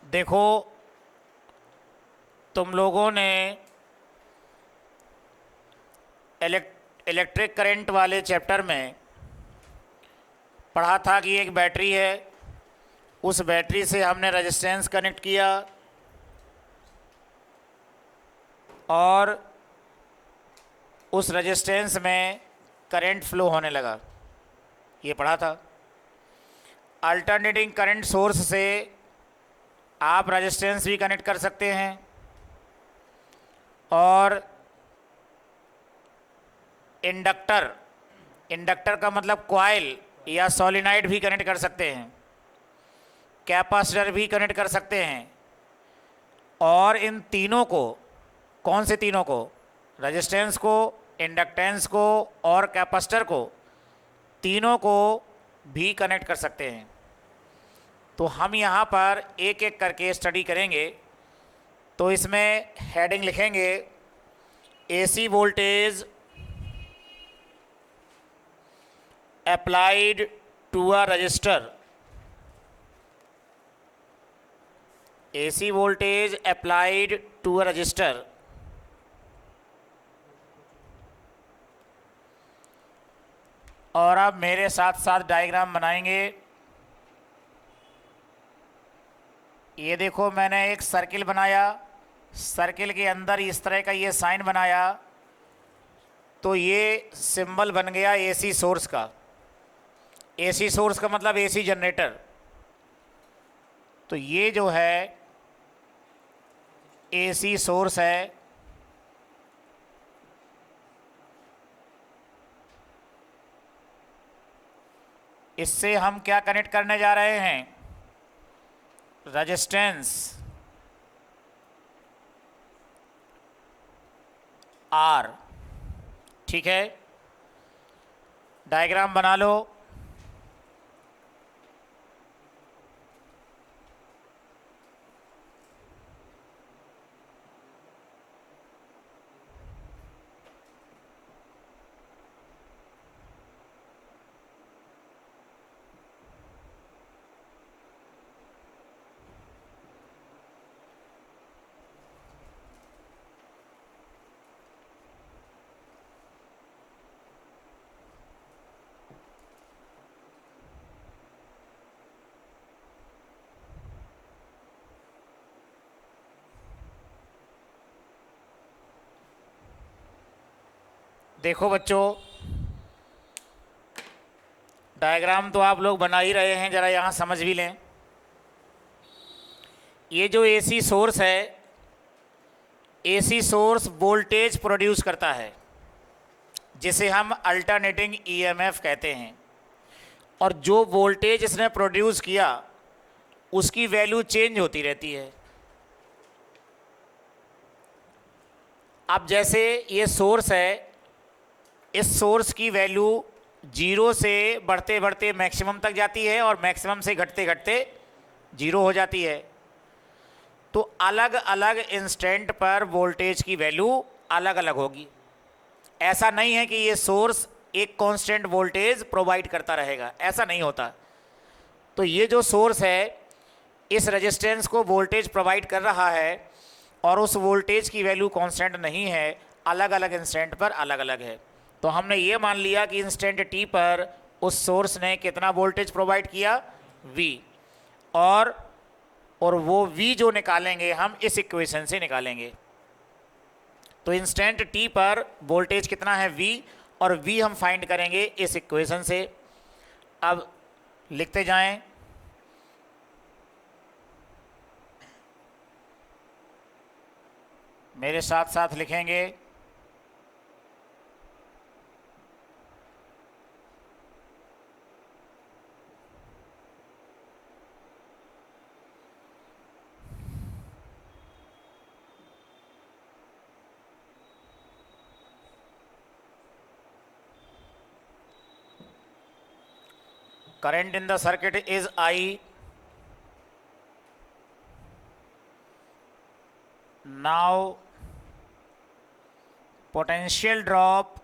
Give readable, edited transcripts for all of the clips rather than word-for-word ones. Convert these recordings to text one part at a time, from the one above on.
देखो, तुम लोगों ने इलेक्ट्रिक करंट वाले चैप्टर में पढ़ा था कि एक बैटरी है, उस बैटरी से हमने रेजिस्टेंस कनेक्ट किया और उस रेजिस्टेंस में करंट फ्लो होने लगा। ये पढ़ा था। अल्टरनेटिंग करंट सोर्स से आप रेजिस्टेंस भी कनेक्ट कर सकते हैं और इंडक्टर, इंडक्टर का मतलब कॉइल या सोलिनॉइड भी कनेक्ट कर सकते हैं, कैपेसिटर भी कनेक्ट कर सकते हैं। और इन तीनों को, कौन से तीनों को? रेजिस्टेंस को, इंडक्टेंस को और कैपेसिटर को, तीनों को भी कनेक्ट कर सकते हैं। तो हम यहाँ पर एक एक करके स्टडी करेंगे। तो इसमें हेडिंग लिखेंगे AC voltage applied to a resistor, AC voltage applied to a resistor। और अब मेरे साथ साथ डायग्राम बनाएंगे। ये देखो, मैंने एक सर्किल बनाया, सर्किल के अंदर इस तरह का ये साइन बनाया, तो ये सिंबल बन गया एसी सोर्स का। एसी सोर्स का मतलब एसी जनरेटर। तो ये जो है एसी सोर्स है, इससे हम क्या कनेक्ट करने जा रहे हैं? Resistance R. ठीक है, डायग्राम बना लो। देखो बच्चों, डायग्राम तो आप लोग बना ही रहे हैं, ज़रा यहाँ समझ भी लें। ये जो एसी सोर्स है, एसी सोर्स वोल्टेज प्रोड्यूस करता है, जिसे हम अल्टरनेटिंग ईएमएफ कहते हैं। और जो वोल्टेज इसने प्रोड्यूस किया उसकी वैल्यू चेंज होती रहती है। अब जैसे ये सोर्स है, इस सोर्स की वैल्यू जीरो से बढ़ते बढ़ते मैक्सिमम तक जाती है और मैक्सिमम से घटते घटते जीरो हो जाती है। तो अलग अलग इंस्टेंट पर वोल्टेज की वैल्यू अलग अलग होगी। ऐसा नहीं है कि ये सोर्स एक कांस्टेंट वोल्टेज प्रोवाइड करता रहेगा, ऐसा नहीं होता। तो ये जो सोर्स है इस रेजिस्टेंस को वोल्टेज प्रोवाइड कर रहा है और उस वोल्टेज की वैल्यू कांस्टेंट नहीं है, अलग अलग इंस्टेंट पर अलग अलग है। तो हमने ये मान लिया कि इंस्टेंट टी पर उस सोर्स ने कितना वोल्टेज प्रोवाइड किया? V। और वो V जो निकालेंगे हम इस इक्वेशन से निकालेंगे। तो इंस्टेंट टी पर वोल्टेज कितना है? V। और V हम फाइंड करेंगे इस इक्वेशन से। अब लिखते जाएं। मेरे साथ साथ लिखेंगे। Current in the circuit is I. Now potential drop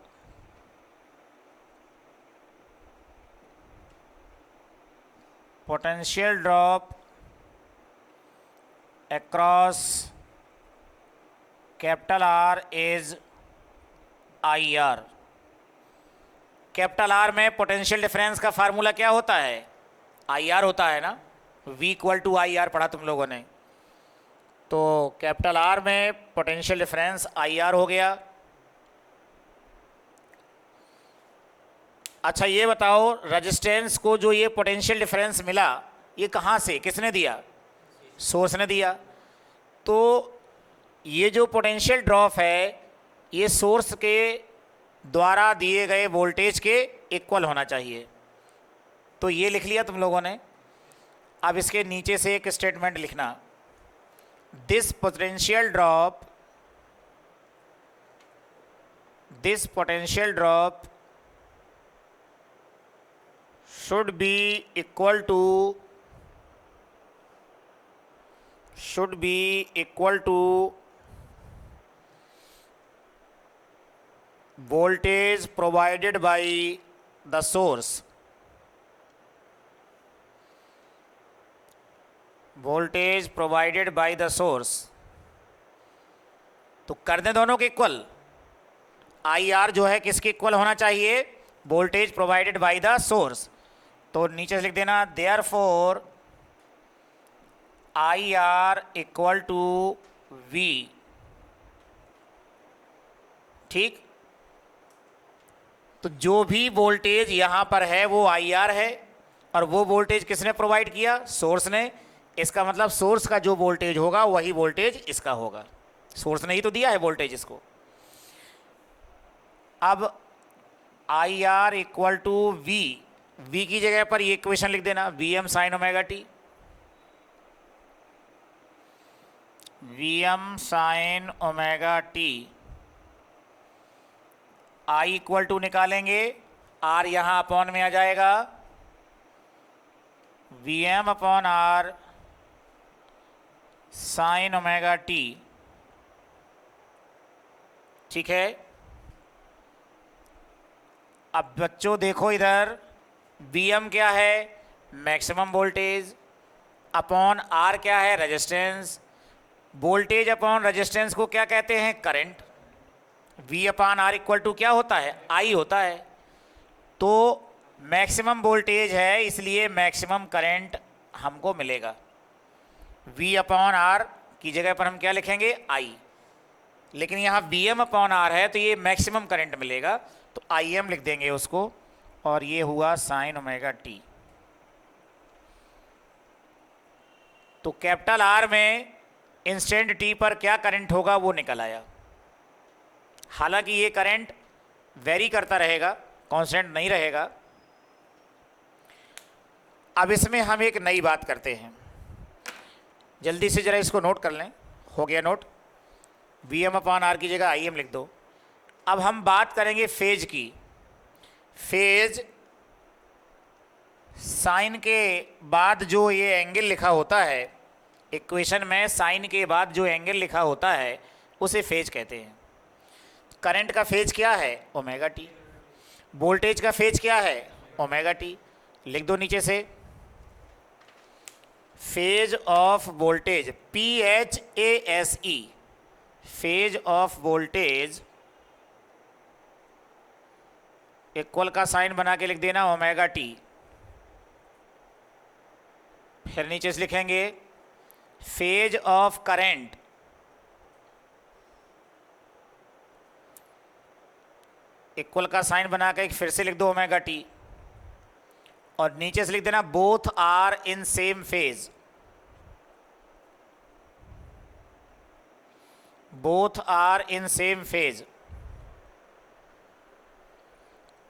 across capital R is IR। Capital R में पोटेंशियल डिफरेंस का फार्मूला क्या होता है? IR होता है ना, V इक्वल टू IR पढ़ा तुम लोगों ने। तो कैपिटल R में पोटेंशियल डिफरेंस IR हो गया। अच्छा ये बताओ, रेजिस्टेंस को जो ये पोटेंशियल डिफरेंस मिला, ये कहाँ से, किसने दिया? सोर्स ने दिया। तो ये जो पोटेंशियल ड्रॉप है ये सोर्स के द्वारा दिए गए वोल्टेज के इक्वल होना चाहिए। तो ये लिख लिया तुम लोगों ने। अब इसके नीचे से एक स्टेटमेंट लिखना, this potential drop should be equal to voltage provided by the source। voltage provided by the source। तो कर दें दोनों के इक्वल। IR जो है किसके इक्वल होना चाहिए? Voltage provided by the source. तो नीचे से लिख देना, therefore IR equal to V। ठीक, तो जो भी वोल्टेज यहां पर है वो IR है, और वो वोल्टेज किसने प्रोवाइड किया? सोर्स ने। इसका मतलब सोर्स का जो वोल्टेज होगा वही वोल्टेज इसका होगा। सोर्स ने ही तो दिया है वोल्टेज इसको। अब IR equal to V, V की जगह पर ये इक्वेशन लिख देना, Vm sine omega T. Vm sine omega T. I equal to निकालेंगे, R यहाँ अपॉन में आ जाएगा, Vm upon R sine omega T. ठीक है। अब बच्चों देखो इधर, Vm क्या है? मैक्सिमम वोल्टेज, अपॉन R क्या है? रेजिस्टेंस। वोल्टेज अपॉन रेजिस्टेंस को क्या कहते हैं? करंट। V अपॉन R इक्वल टू क्या होता है? I होता है। तो मैक्सिमम वोल्टेज है इसलिए मैक्सिमम करंट हमको मिलेगा। V अपॉन R की जगह पर हम क्या लिखेंगे? I। लेकिन यहाँ Vm अपॉन R है तो ये मैक्सिमम करंट मिलेगा, तो Im लिख देंगे उसको, और ये हुआ साइन ओमेगा टी। तो कैपिटल R में इंस्टेंट टी पर क्या करंट होगा वो निकल आया। हालांकि ये करंट वेरी करता रहेगा, कांस्टेंट नहीं रहेगा। अब इसमें हम एक नई बात करते हैं, जल्दी से जरा इसको नोट कर लें। हो गया नोट? Vm अपॉन R की जगह Im लिख दो। अब हम बात करेंगे फेज की। फेज साइन के बाद जो ये एंगल लिखा होता है, इक्वेशन में साइन के बाद जो एंगल लिखा होता है उसे फेज कहते हैं। करंट का फेज क्या है? Omega T. वोल्टेज का फेज क्या है? Omega T. लिख दो नीचे से, phase of voltage, PHASE, phase of voltage equal का साइन बना के लिख देना ओमेगा टी। फिर नीचे से लिखेंगे फेज ऑफ करंट इक्वल का साइन बना के फिर से लिख दो ओमेगा टी, और नीचे से लिख देना both are in same phase. Both are in same phase.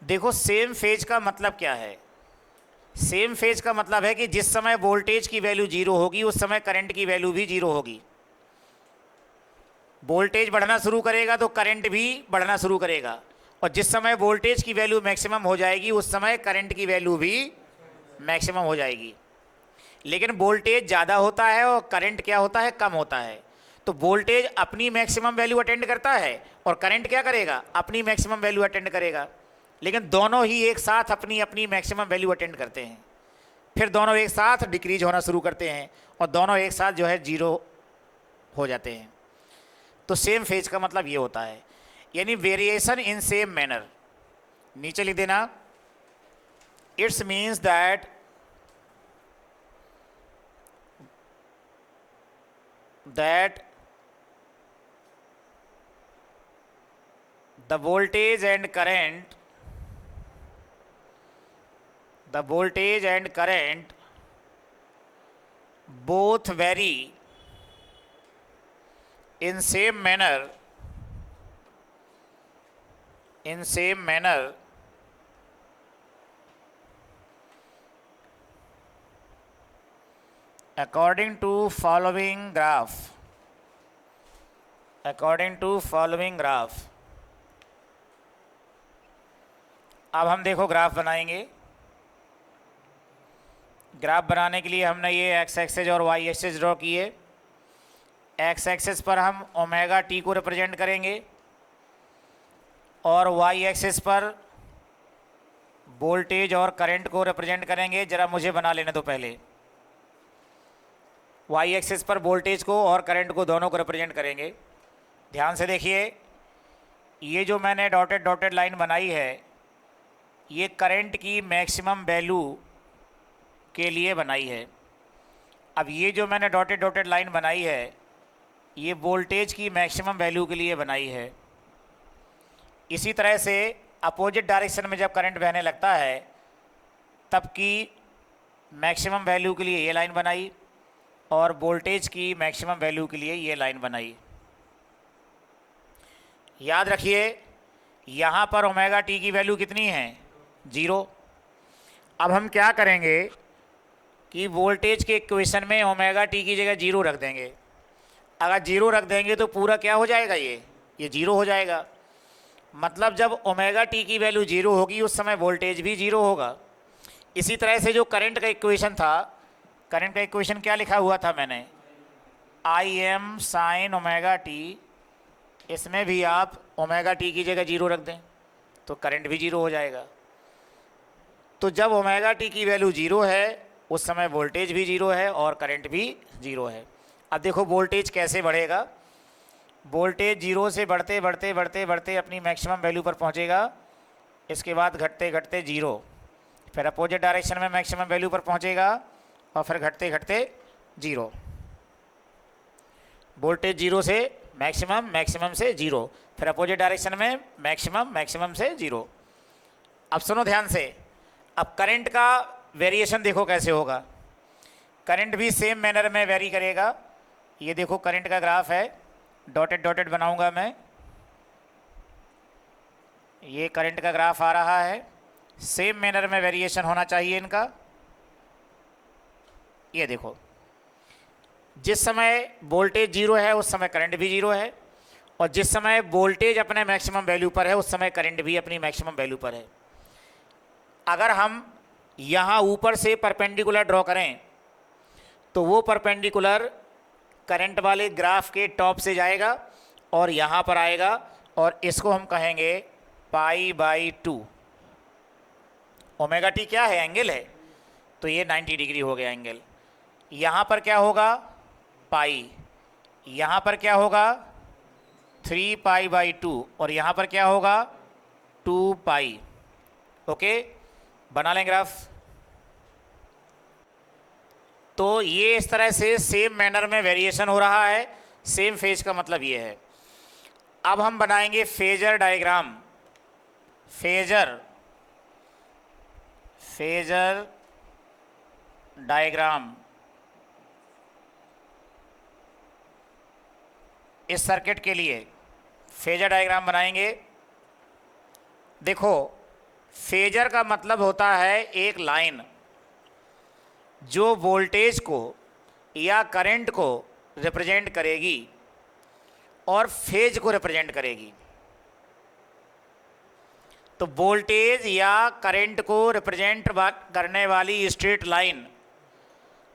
देखो सेम फेज का मतलब क्या है? सेम फेज का मतलब है कि जिस समय वोल्टेज की वैल्यू जीरो होगी उस समय करंट की वैल्यू भी जीरो होगी। वोल्टेज बढ़ना शुरू करेगा तो करंट भी बढ़ना शुरू करेगा, और जिस समय वोल्टेज की वैल्यू मैक्सिमम हो जाएगी उस समय करंट की वैल्यू भी मैक्सिमम हो जाएगी। लेकिन वोल्टेज ज़्यादा होता है और करंट क्या होता है? कम होता है। तो वोल्टेज अपनी मैक्सिमम वैल्यू अटेंड करता है और करंट क्या करेगा? अपनी मैक्सिमम वैल्यू अटेंड करेगा। लेकिन दोनों ही एक साथ अपनी अपनी मैक्सिमम वैल्यू अटेंड करते हैं, फिर दोनों एक साथ डिक्रीज होना शुरू करते हैं और दोनों एक साथ जो है जीरो हो जाते हैं। तो सेम फेज का मतलब ये होता है, यानी वेरिएशन इन सेम मैनर। नीचे लिख देना, it's means that the voltage and current both vary in same manner according to following graph। अब हम देखो ग्राफ बनाएंगे। ग्राफ बनाने के लिए हमने ये एक्स एक्सेस और वाई एक्सेस ड्रॉ किए। एक्स एक्सेस पर हम ओमेगा टी को रिप्रेजेंट करेंगे और वाई एक्सेस पर वोल्टेज और करंट को रिप्रेजेंट करेंगे। ज़रा मुझे बना लेने दो पहले। वाई एक्सेस पर वोल्टेज को और करंट को दोनों को रिप्रेजेंट करेंगे। ध्यान से देखिए, ये जो मैंने डॉटेड लाइन बनाई है, ये करंट की मैक्सिमम वैल्यू के लिए बनाई है। अब ये जो मैंने डॉटेड लाइन बनाई है, ये वोल्टेज की मैक्सिमम वैल्यू के लिए बनाई है। इसी तरह से अपोजिट डायरेक्शन में जब करंट बहने लगता है, तब की मैक्सिमम वैल्यू के लिए ये लाइन बनाई और वोल्टेज की मैक्सिमम वैल्यू के लिए ये लाइन बनाई। याद रखिए, यहाँ पर ओमेगा टी की वैल्यू कितनी है? 0। अब हम क्या करेंगे कि वोल्टेज के इक्वेशन में ओमेगा टी की जगह 0 रख देंगे। अगर 0 रख देंगे तो पूरा क्या हो जाएगा, ये 0 हो जाएगा। मतलब जब ओमेगा टी की वैल्यू 0 होगी, उस समय वोल्टेज भी 0 होगा। इसी तरह से जो करंट का इक्वेशन था, करंट का इक्वेशन क्या लिखा हुआ था मैंने, I am sign omega T, इसमें भी आप ओमेगा टी की जगह 0 रख दें तो करंट भी 0 हो जाएगा। तो जब ओमेगा टी की वैल्यू 0 है, उस समय वोल्टेज भी 0 है और करंट भी 0 है। अब देखो वोल्टेज कैसे बढ़ेगा। वोल्टेज 0 से बढ़ते बढ़ते बढ़ते बढ़ते अपनी मैक्सिमम वैल्यू पर पहुंचेगा। इसके बाद घटते घटते 0, फिर अपोजिट डायरेक्शन में मैक्सिमम वैल्यू पर पहुंचेगा और फिर घटते घटते 0। वोल्टेज 0 से मैक्सिमम, मैक्सिमम से 0, फिर अपोजिट डायरेक्शन में मैक्सिमम, मैक्सिमम से 0। अब सुनो ध्यान से, अब करंट का वेरिएशन देखो कैसे होगा। करंट भी सेम मैनर में वेरी करेगा। ये देखो करंट का ग्राफ है, डॉटेड बनाऊंगा मैं। ये करंट का ग्राफ आ रहा है, सेम मैनर में वेरिएशन होना चाहिए इनका। ये देखो, जिस समय वोल्टेज 0 है उस समय करंट भी 0 है, और जिस समय वोल्टेज अपने मैक्सिमम वैल्यू पर है उस समय करंट भी अपनी मैक्सिमम वैल्यू पर है। अगर हम यहाँ ऊपर से परपेंडिकुलर ड्रॉ करें तो वो परपेंडिकुलर करंट वाले ग्राफ के टॉप से जाएगा और यहाँ पर आएगा, और इसको हम कहेंगे π/2। ओमेगा टी क्या है? एंगल है। तो ये 90 डिग्री हो गया एंगल। यहाँ पर क्या होगा? पाई। यहाँ पर क्या होगा? 3π/2, और यहाँ पर क्या होगा? 2π। ओके, बना लें ग्राफ। तो ये इस तरह से सेम मैनर में वेरिएशन हो रहा है। सेम फेज का मतलब ये है। अब हम बनाएंगे फेजर डायग्राम। फेजर डायग्राम इस सर्किट के लिए फेजर डायग्राम बनाएंगे। देखो, फेजर का मतलब होता है एक लाइन जो वोल्टेज को या करंट को रिप्रेजेंट करेगी और फेज को रिप्रेजेंट करेगी। तो वोल्टेज या करंट को रिप्रेजेंट करने वाली स्ट्रेट लाइन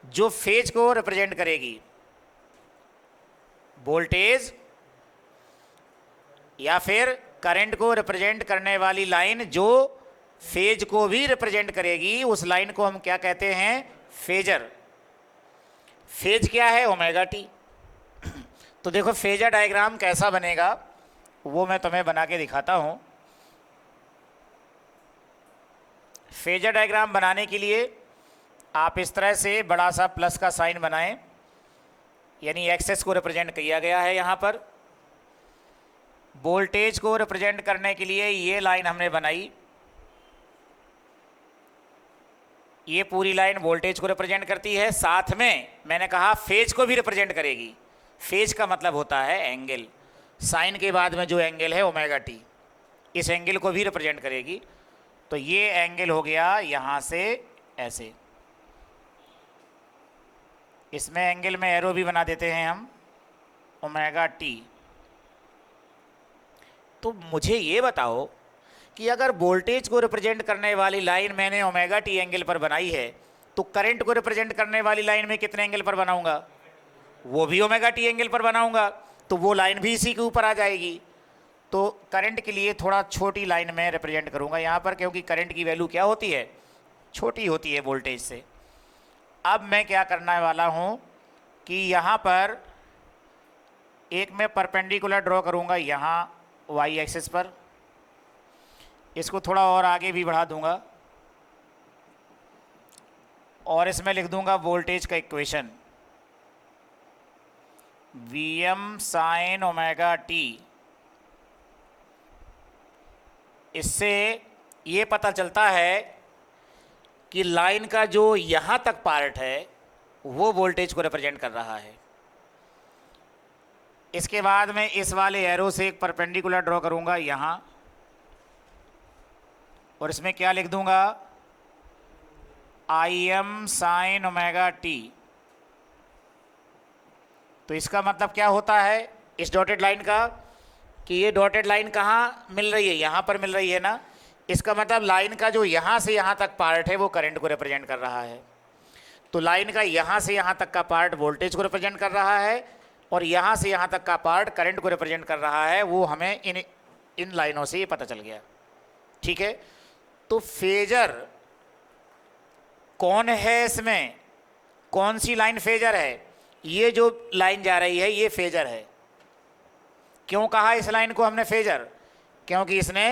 जो फेज को रिप्रेजेंट करेगी, वोल्टेज या फिर करंट को रिप्रेजेंट करने वाली लाइन जो फेज को भी रिप्रेजेंट करेगी, उस लाइन को हम क्या कहते हैं? फेजर। फेज क्या है? Omega T. तो देखो फेजर डायग्राम कैसा बनेगा वो मैं तुम्हें बना के दिखाता हूँ। फेजर डायग्राम बनाने के लिए आप इस तरह से बड़ा सा प्लस का साइन बनाएं, यानी एक्सेस को रिप्रेजेंट किया गया है। यहाँ पर वोल्टेज को रिप्रेजेंट करने के लिए ये लाइन हमने बनाई, ये पूरी लाइन वोल्टेज को रिप्रेजेंट करती है। साथ में मैंने कहा फेज को भी रिप्रेजेंट करेगी। फेज का मतलब होता है एंगल, साइन के बाद में जो एंगल है ओमेगा टी, इस एंगल को भी रिप्रेजेंट करेगी। तो ये एंगल हो गया यहाँ से ऐसे, इसमें एंगल में एरो भी बना देते हैं हम, ओमेगा टी। तो मुझे ये बताओ कि अगर वोल्टेज को रिप्रेजेंट करने वाली लाइन मैंने ओमेगा टी एंगल पर बनाई है, तो करंट को रिप्रेजेंट करने वाली लाइन में कितने एंगल पर बनाऊंगा? वो भी ओमेगा टी एंगल पर बनाऊंगा, तो वो लाइन भी इसी के ऊपर आ जाएगी। तो करंट के लिए थोड़ा छोटी लाइन में रिप्रेजेंट करूंगा यहाँ पर, क्योंकि करंट की वैल्यू क्या होती है? छोटी होती है वोल्टेज से। अब मैं क्या करने वाला हूँ कि यहाँ पर एक मैं परपेंडिकुलर ड्रॉ करूँगा यहाँ वाई एक्सिस पर, इसको थोड़ा और आगे भी बढ़ा दूंगा और इसमें लिख दूंगा वोल्टेज का equation Vm sine omega T. इससे ये पता चलता है कि लाइन का जो यहाँ तक पार्ट है वो वोल्टेज को रिप्रेजेंट कर रहा है। इसके बाद मैं इस वाले एरो से एक परपेंडिकुलर ड्रॉ करूँगा यहाँ, और इसमें क्या लिख दूंगा? Im sign omega T. तो इसका मतलब क्या होता है इस डॉटेड लाइन का, कि ये डॉटेड लाइन कहाँ मिल रही है? यहाँ पर मिल रही है ना। इसका मतलब लाइन का जो यहाँ से यहाँ तक पार्ट है वो करंट को रिप्रेजेंट कर रहा है। तो लाइन का यहाँ से यहाँ तक का पार्ट वोल्टेज को रिप्रेजेंट कर रहा है, और यहाँ से यहाँ तक का पार्ट करंट को रिप्रेजेंट कर रहा है। वो हमें इन लाइनों से ये पता चल गया। ठीक है, तो फेजर कौन है? इसमें कौन सी लाइन फेजर है? ये जो लाइन जा रही है ये फेजर है। क्यों कहा इस लाइन को हमने फेजर? क्योंकि इसने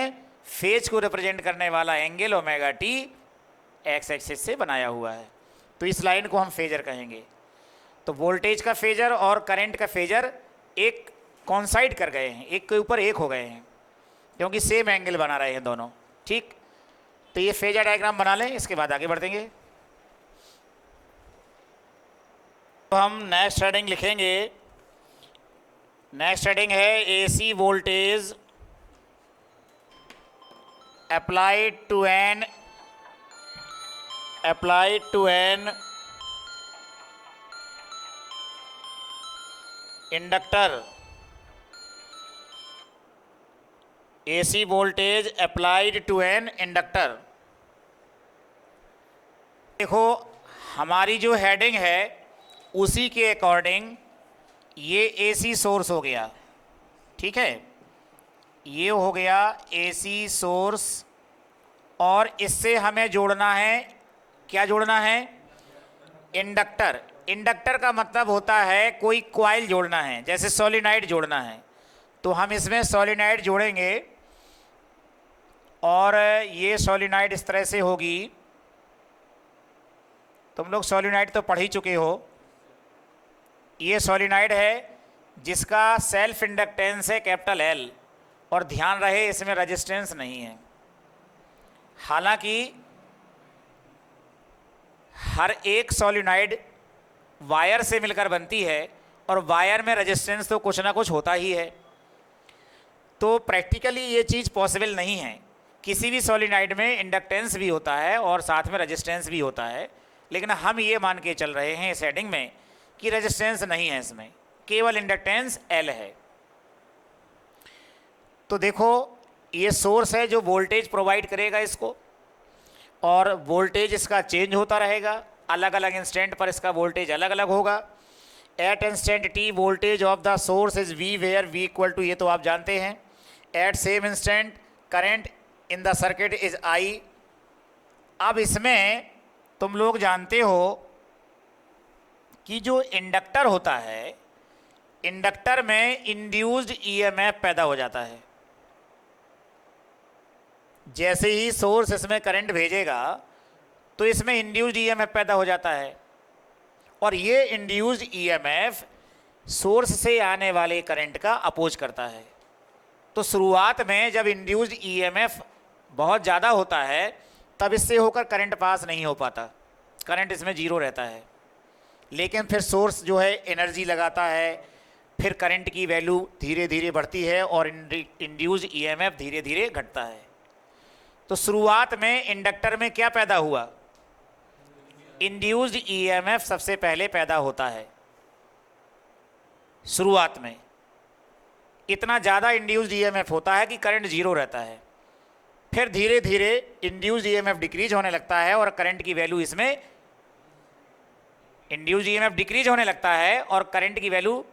फेज को रिप्रेजेंट करने वाला angle omega T x axis से बनाया हुआ है, तो इस लाइन को हम फेजर कहेंगे। तो वोल्टेज का फेजर और करंट का फेजर एक कॉन्साइड कर गए हैं, एक के ऊपर एक हो गए हैं, क्योंकि सेम एंगल बना रहे हैं दोनों। ठीक, तो ये फेजर डायग्राम बना लें, इसके बाद आगे बढ़ देंगे। तो हम नेक्स्ट हेडिंग लिखेंगे। नेक्स्ट हेडिंग है AC voltage applied to an inductor. AC voltage applied to an inductor. देखो हमारी जो हेडिंग है उसी के अकॉर्डिंग ये एसी सोर्स हो गया। ठीक है, ये हो गया एसी सोर्स, और इससे हमें जोड़ना है, क्या जोड़ना है? इंडक्टर। इंडक्टर का मतलब होता है कोई कॉइल जोड़ना है, जैसे सोलिनॉइड जोड़ना है। तो हम इसमें सोलिनॉइड जोड़ेंगे, और ये सोलिनॉइड इस तरह से होगी। तुम लोग सोलिनॉइड तो पढ़ ही चुके हो। ये सोलिनॉइड है जिसका सेल्फ इंडक्टेंस है कैपिटल एल, और ध्यान रहे इसमें रेजिस्टेंस नहीं है। हालांकि हर एक सोलिनॉइड वायर से मिलकर बनती है, और वायर में रेजिस्टेंस तो कुछ ना कुछ होता ही है। तो प्रैक्टिकली ये चीज़ पॉसिबल नहीं है। किसी भी सोलिनॉइड में इंडक्टेंस भी होता है और साथ में रेजिस्टेंस भी होता है, लेकिन हम ये मान के चल रहे हैं इस हेडिंग में कि रेजिस्टेंस नहीं है, इसमें केवल इंडक्टेंस एल है। तो देखो ये सोर्स है जो वोल्टेज प्रोवाइड करेगा इसको, और वोल्टेज इसका चेंज होता रहेगा। अलग अलग इंस्टेंट पर इसका वोल्टेज अलग अलग होगा। At instant T voltage of the source is V, where V equal to, ये तो आप जानते हैं। At same instant current in the circuit is I. अब इसमें तुम लोग जानते हो कि जो इंडक्टर होता है इंडक्टर में इंड्यूस्ड ईएमएफ पैदा हो जाता है। जैसे ही सोर्स इसमें करंट भेजेगा तो इसमें इंड्यूस्ड ईएमएफ पैदा हो जाता है, और ये इंड्यूस्ड ईएमएफ सोर्स से आने वाले करंट का अपोज करता है। तो शुरुआत में जब इंड्यूस्ड ईएमएफ बहुत ज़्यादा होता है तब इससे होकर करंट पास नहीं हो पाता, करंट इसमें जीरो रहता है। लेकिन फिर सोर्स जो है एनर्जी लगाता है, फिर करंट की वैल्यू धीरे धीरे बढ़ती है और इंड्यूस्ड ईएमएफ धीरे धीरे घटता है। तो शुरुआत में इंडक्टर में क्या पैदा हुआ? इंड्यूस्ड ईएमएफ सबसे पहले पैदा होता है शुरुआत में। इतना ज़्यादा इंड्यूस्ड ईएमएफ होता है कि करंट जीरो रहता है। फिर धीरे धीरे इंड्यूस्ड ईएमएफ डिक्रीज होने लगता है और करंट की वैल्यू इसमें, इंड्यूस्ड ईएमएफ डिक्रीज होने लगता है और करंट की वैल्यू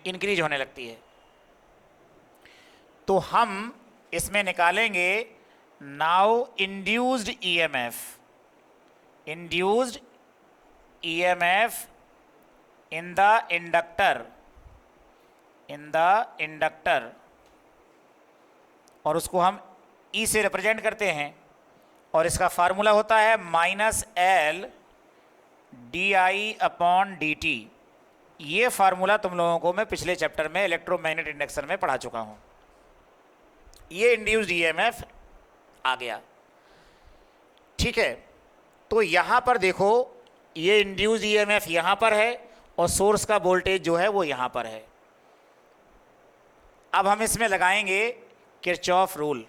इंक्रीज होने लगती है। तो हम इसमें निकालेंगे now induced EMF, induced EMF in the inductor, और उसको हम ई से रिप्रेजेंट करते हैं, और इसका फार्मूला होता है -L di/dt। ये फार्मूला तुम लोगों को मैं पिछले चैप्टर में इलेक्ट्रोमैग्नेट इंडक्शन में पढ़ा चुका हूँ। ये इंड्यूस्ड ईएमएफ आ गया, ठीक है। तो यहाँ पर देखो, ये इंड्यूस्ड ईएमएफ यहाँ पर है और सोर्स का वोल्टेज जो है वो यहाँ पर है। अब हम इसमें लगाएंगे किरचॉफ रूल।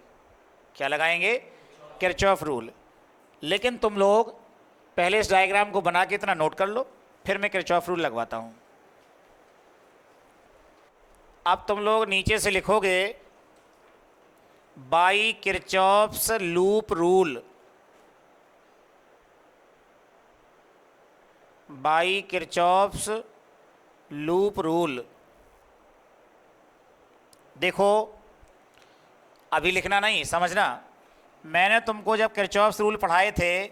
क्या लगाएंगे? Kirchhoff rule. लेकिन तुम लोग पहले इस डायग्राम को बना के इतना नोट कर लो, फिर मैं किरचॉफ रूल लगवाता हूँ। अब तुम लोग नीचे से लिखोगे by Kirchhoff's loop rule, by Kirchhoff's loop rule. देखो, अभी लिखना नहीं, समझना। मैंने तुमको जब किरचॉफ्स रूल पढ़ाए थे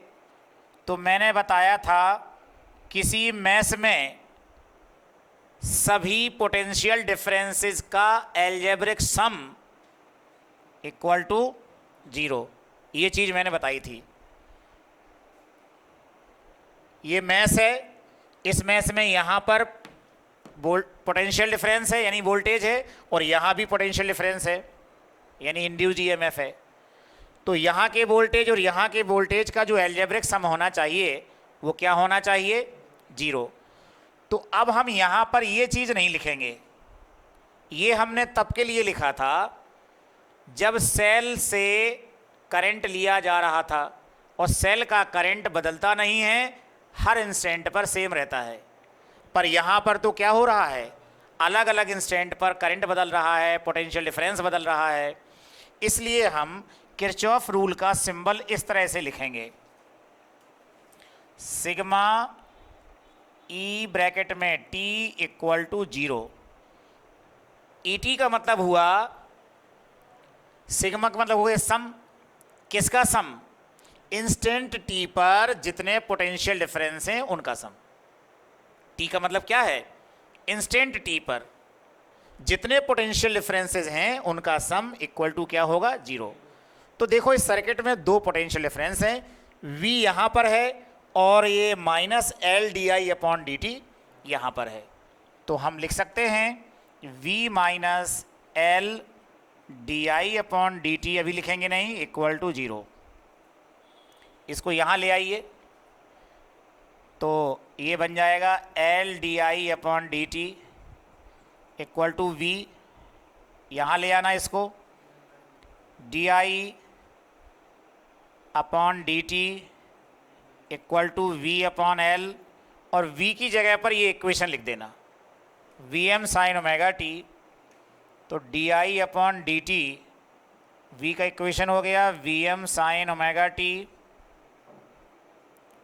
तो मैंने बताया था किसी मैश में सभी पोटेंशियल डिफरेंसेस का एल्जेब्रिक सम इक्वल टू 0। ये चीज़ मैंने बताई थी। ये मैश है, इस मैश में यहाँ पर पोटेंशियल डिफरेंस है यानी वोल्टेज है, और यहाँ भी पोटेंशियल डिफरेंस है यानी इंड्यूस्ड ईएमएफ है। तो यहाँ के वोल्टेज और यहाँ के वोल्टेज का जो एल्जेब्रिक सम होना चाहिए वो क्या होना चाहिए? 0। तो अब हम यहाँ पर ये चीज़ नहीं लिखेंगे। ये हमने तब के लिए लिखा था जब सेल से करंट लिया जा रहा था, और सेल का करंट बदलता नहीं है, हर इंस्टेंट पर सेम रहता है। पर यहाँ पर तो क्या हो रहा है? अलग अलग इंस्टेंट पर करंट बदल रहा है, पोटेंशियल डिफरेंस बदल रहा है। इसलिए हम किरचॉफ रूल का सिंबल इस तरह से लिखेंगे, सिग्मा ई ब्रैकेट में t इक्वल टू 0। ET का मतलब हुआ, सिग्मा का मतलब हुआ सम। किसका सम? इंस्टेंट t पर जितने पोटेंशियल डिफरेंस हैं उनका सम। t का मतलब क्या है? इंस्टेंट t पर जितने पोटेंशियल डिफरेंसेस हैं उनका सम इक्वल टू क्या होगा? 0। तो देखो, इस सर्किट में दो पोटेंशियल डिफरेंस हैं, V यहाँ पर है और ये -L di/dt यहाँ पर है। तो हम लिख सकते हैं V - L di/dt, अभी लिखेंगे नहीं, इक्वल टू 0। इसको यहाँ ले आइए तो ये बन जाएगा L di/dt equal to V। यहाँ ले आना इसको, di/dt इक्वल टू V/L, और V की जगह पर ये इक्वेशन लिख देना, Vm sin ओमेगा t। तो di/dt, V का इक्वेशन हो गया Vm sin ओमेगा t,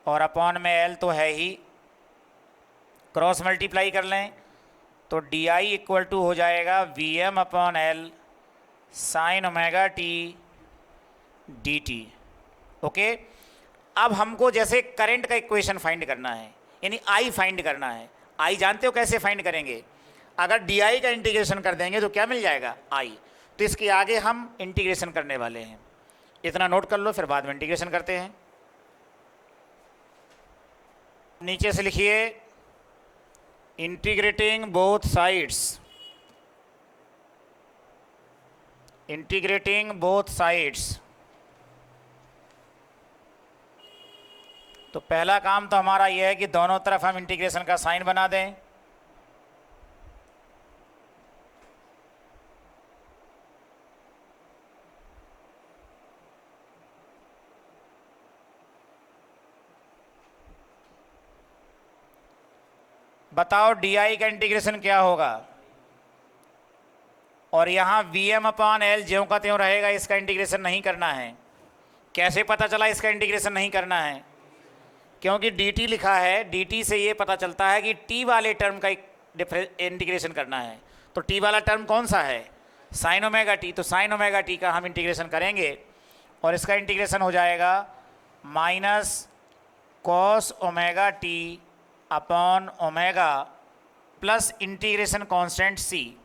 और अपॉन में L तो है ही, क्रॉस मल्टीप्लाई कर लें तो di इक्वल टू हो जाएगा Vm/L sin omega t dt। Okay. अब हमको जैसे करंट का इक्वेशन फाइंड करना है, यानी I फाइंड करना है। I जानते हो कैसे फाइंड करेंगे? अगर डी आई का इंटीग्रेशन कर देंगे तो क्या मिल जाएगा, आई। तो इसके आगे हम इंटीग्रेशन करने वाले हैं, इतना नोट कर लो, फिर बाद में इंटीग्रेशन करते हैं। नीचे से लिखिए integrating both sides, integrating both sides. तो पहला काम तो हमारा यह है कि दोनों तरफ हम इंटीग्रेशन का साइन बना दें। बताओ डी आई का इंटीग्रेशन क्या होगा, और यहाँ वी एम अपॉन एल ज्यों का त्यों रहेगा, इसका इंटीग्रेशन नहीं करना है। कैसे पता चला इसका इंटीग्रेशन नहीं करना है, क्योंकि डी टी लिखा है, डी टी से ये पता चलता है कि टी वाले टर्म का इंटीग्रेशन करना है। तो टी वाला टर्म कौन सा है, साइन ओमेगा टी। तो साइन ओमेगा टी का हम इंटीग्रेशन करेंगे और इसका इंटीग्रेशन हो जाएगा minus cos omega T upon omega plus integration constant C.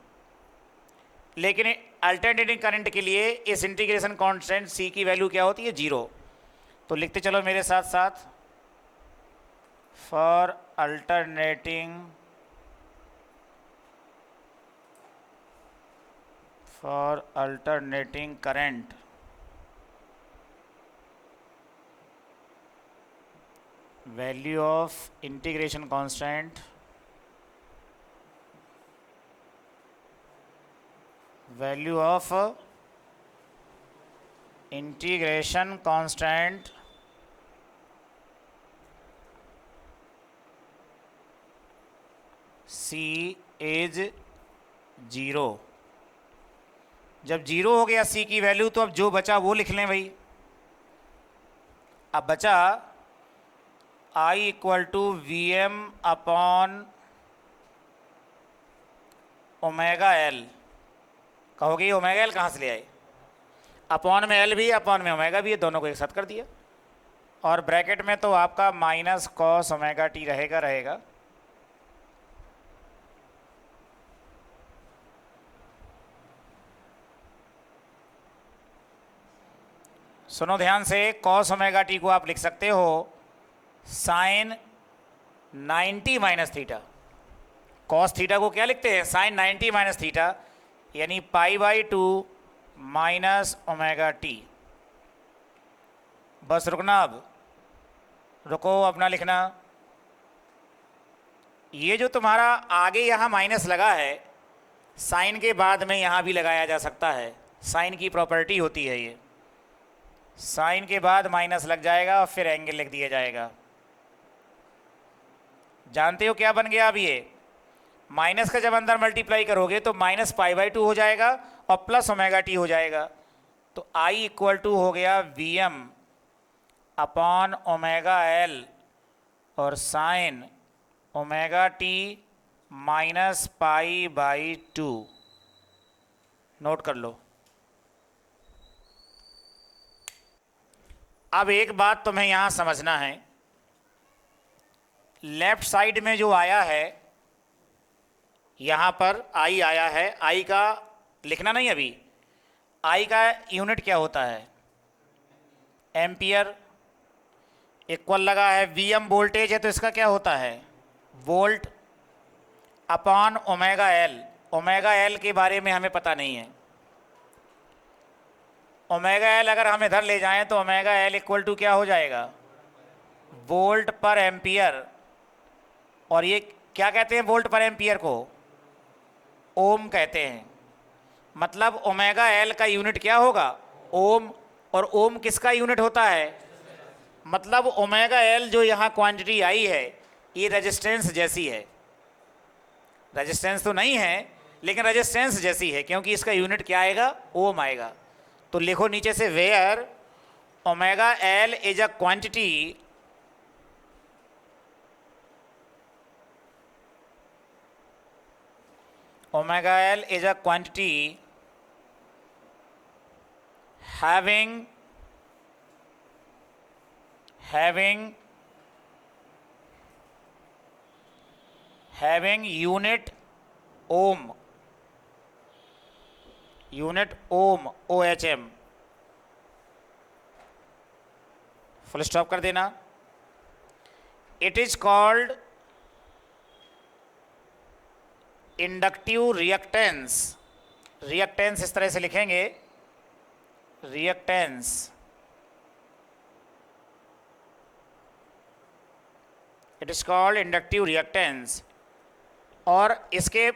लेकिन अल्टरनेटिंग करंट के लिए इस इंटीग्रेशन कांस्टेंट सी की वैल्यू क्या होती है, 0। तो लिखते चलो मेरे साथ साथ, for alternating current value of integration constant value of integration constant C is 0। जब 0 हो गया सी की वैल्यू, तो अब जो बचा वो लिख लें भाई। अब बचा I equal to V M upon omega L. कहोगे ओमेगा एल कहाँ से ले आए, अपॉन में एल भी है, अपॉन में ओमेगा भी है, दोनों को एक साथ कर दिया। और ब्रैकेट में तो आपका माइनस कॉस ओमेगा टी रहेगा। सुनो ध्यान से, कॉस ओमेगा टी को आप लिख सकते हो sine 90 minus theta. Cos theta को क्या लिखते हैं, साइन 90 माइनस थीटा, यानी π/2 माइनस ओमेगा टी। बस रुकना, अब रुको, अपना लिखना। ये जो तुम्हारा आगे यहाँ माइनस लगा है, साइन के बाद में यहाँ भी लगाया जा सकता है, साइन की प्रॉपर्टी होती है ये। साइन के बाद माइनस लग जाएगा और फिर एंगल लिख दिया जाएगा। जानते हो क्या बन गया अब, ये माइनस का जब अंदर मल्टीप्लाई करोगे तो माइनस π/2 हो जाएगा और प्लस ओमेगा टी हो जाएगा। तो I इक्वल टू हो गया V M upon omega L और sine omega T minus π/2। Note कर लो। अब एक बात तुम्हें यहाँ समझना है, लेफ्ट साइड में जो आया है, यहाँ पर I आया है, I का लिखना नहीं अभी, I का यूनिट क्या होता है, एम्पियर। इक्वल लगा है, VM वोल्टेज है तो इसका क्या होता है, volt, upon omega L. Omega L के बारे में हमें पता नहीं है। ओमेगा एल अगर हम इधर ले जाएं तो ओमेगा एल इक्वल टू क्या हो जाएगा, वोल्ट पर एम्पियर। और ये क्या कहते हैं वोल्ट पर एम्पियर को, ओम कहते हैं। मतलब ओमेगा एल का यूनिट क्या होगा, ओम। और ओम किसका यूनिट होता है, मतलब ओमेगा एल जो यहाँ क्वांटिटी आई है, ये रेजिस्टेंस जैसी है। रेजिस्टेंस तो नहीं है लेकिन रेजिस्टेंस जैसी है, क्योंकि इसका यूनिट क्या आएगा, ओम आएगा। तो लिखो नीचे से, where omega L is a quantity omega L is a quantity having unit ohm, unit ohm, OHM, full stop कर देना। It is called inductive reactance. Reactance इस तरह से लिखेंगे, reactance, it is called inductive reactance. और इसके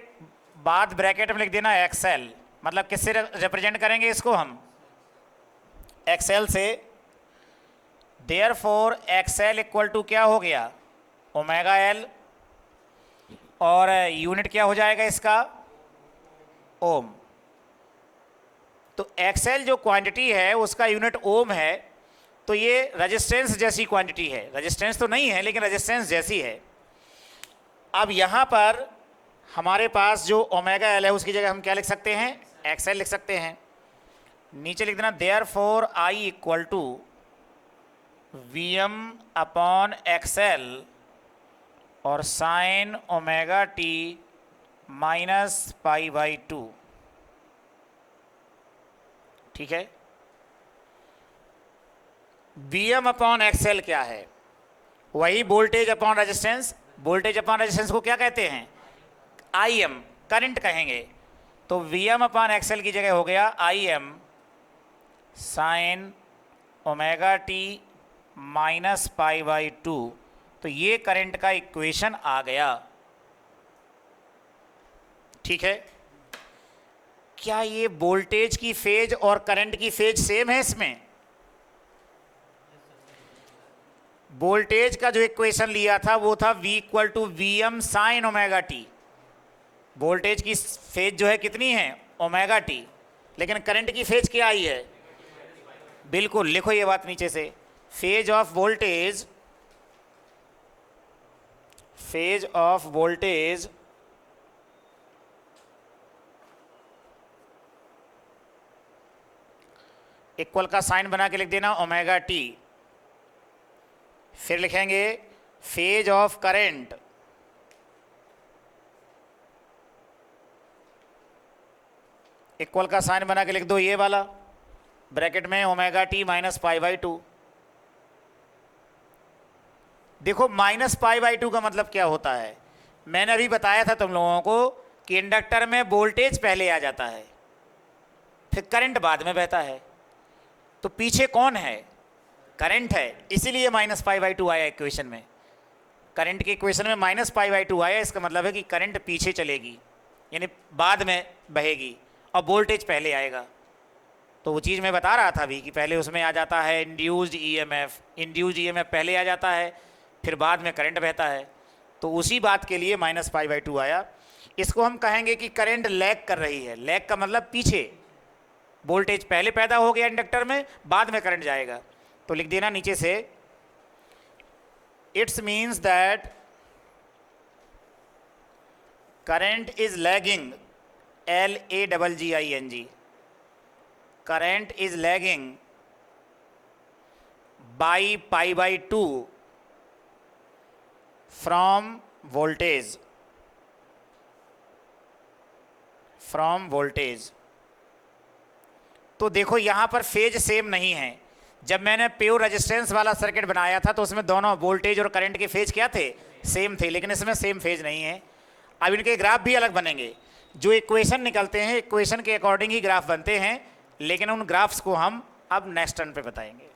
बाद bracket में लिख देना एक्सएल, मतलब किससे रिप्रेजेंट करेंगे इसको हम, एक्सएल से। देयरफॉर एक्सएल इक्वल टू क्या हो गया, ओमेगा एल, और यूनिट क्या हो जाएगा इसका, ओम। तो एक्सएल जो क्वांटिटी है उसका यूनिट ओम है, तो ये रेजिस्टेंस जैसी क्वांटिटी है, रेजिस्टेंस तो नहीं है लेकिन रेजिस्टेंस जैसी है। अब यहाँ पर हमारे पास जो ओमेगा एल है उसकी जगह हम क्या लिख सकते हैं, एक्सएल लिख सकते हैं। नीचे लिख देना therefore I equal to Vm upon X L और sine omega T minus pi by 2, ठीक है। Vm अपॉन एक्सएल क्या है, वही voltage upon resistance. Voltage upon resistance को क्या कहते हैं, Im, करंट कहेंगे। तो Vm अपॉन एक्सएल की जगह हो गया Im sign omega T minus pi by 2। तो ये करंट का इक्वेशन आ गया, ठीक है। क्या ये वोल्टेज की फेज और करंट की फेज सेम है इसमें? वोल्टेज का जो इक्वेशन लिया था वो था V equal to Vm sine omega T. Voltage की फेज जो है कितनी है, ओमेगा टी, लेकिन करंट की फेज क्या आई है, बिल्कुल लिखो ये बात नीचे से, phase of voltage, phase of voltage equal का साइन बना के लिख देना ओमेगा टी। फिर लिखेंगे फेज ऑफ करंट इक्वल का साइन बना के लिख दो ये वाला, ब्रैकेट में omega T minus pi by 2। देखो माइनस पाई बाई 2 का मतलब क्या होता है, मैंने अभी बताया था तुम लोगों को कि इंडक्टर में वोल्टेज पहले आ जाता है फिर करंट बाद में बहता है, तो पीछे कौन है, करंट है, इसीलिए माइनस पाई बाई 2 आया इक्वेशन में। करंट के इक्वेशन में माइनस पाई बाई 2 आया, इसका मतलब है कि करंट पीछे चलेगी, यानी बाद में बहेगी, और वोल्टेज पहले आएगा। तो वो चीज़ मैं बता रहा था अभी कि पहले उसमें आ जाता है इंड्यूस्ड ईएमएफ, इंड्यूस्ड ईएमएफ पहले आ जाता है फिर बाद में करंट बहता है, तो उसी बात के लिए माइनस पाई बाई 2 आया। इसको हम कहेंगे कि करंट लैग कर रही है, लैग का मतलब पीछे, वोल्टेज पहले पैदा हो गया इंडक्टर में, बाद में करंट जाएगा। तो लिख देना नीचे से, it's means that current is lagging, LAGGING, current is lagging by pi by 2 from voltage, from voltage. तो देखो यहाँ पर फेज सेम नहीं है। जब मैंने प्योर रेजिस्टेंस वाला सर्किट बनाया था तो उसमें दोनों वोल्टेज और करंट के फेज क्या थे, सेम थे, लेकिन इसमें सेम फेज नहीं है। अब इनके ग्राफ भी अलग बनेंगे, जो इक्वेशन निकलते हैं इक्वेशन के अकॉर्डिंग ही ग्राफ बनते हैं, लेकिन उन ग्राफ्स को हम अब नेक्स्ट टर्न पे बताएंगे।